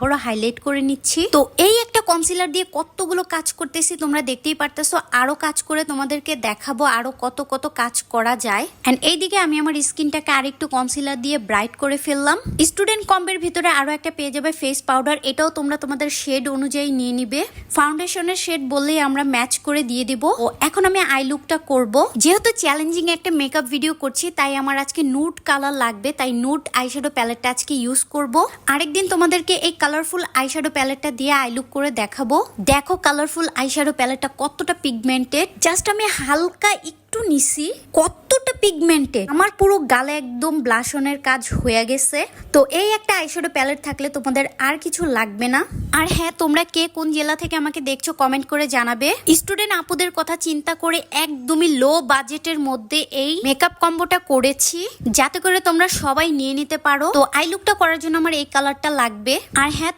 বড় হাইলাইট করে নিচ্ছি। তো এই একটা কনসিলার দিয়ে কতগুলো কাজ করতেছি তোমরা দেখতেই পারতেছো। আরো কাজ করে তোমাদেরকে দেখাবো আরো কত কত কাজ করা যায়। এন্ড এইদিকে আমি আমার স্কিনটাকে আরেকটু কনসিলার দিয়ে ব্রাইট করে ফেললাম। স্টুডেন্ট কম্বের ভিতরে আরো একটা পেয়ে যাবে ফেস পাউডার। এটাও তোমরা তোমাদের শেড অনুযায়ী নিয়ে নিবে। ফাউন্ডেশনের শেড বললেই আমরা ম্যাচ করে দিয়ে দিব। ও এখন আমি আই লুকটা করব। যেহেতু চ্যালেঞ্জিং একটা মেকআপ ভিডিও করছি তাই আমার আজকে নুড কালার লাগবে, তাই নুড আইশ্যাডো প্যালেটটা আজকে ইউজ করব। আরেকদিন তোমাদেরকে এই কালারফুল আইশ্যাডো প্যালেটটা দিয়ে আই লুক করে দেখাবো। দেখো কালারফুল আইশ্যাডো প্যালেটটা কতটা পিগমেন্টেড। জাস্ট আমি হালকা একটু নিছি, কতটা পিগমেন্টেড। আমার পুরো গালে একদম ব্লাশনের কাজ হয়ে গেছে। তো এই একটা আইশ্যাডো প্যালেট থাকলে তোমাদের আর কিছু লাগবে না। আর হ্যাঁ, তোমরা কে কোন জেলা থেকে আমাকে দেখছো কমেন্ট করে জানাবে। স্টুডেন্ট আপুদের কথা চিন্তা করে একদমই লো বাজেটের মধ্যে এই মেকআপ কম্বোটা করেছি, যাতে করে তোমরা সবাই নিয়ে নিতে পারো। তো আই লুকটা করার জন্য আমার এই কালারটা লাগবে। আর হ্যাঁ,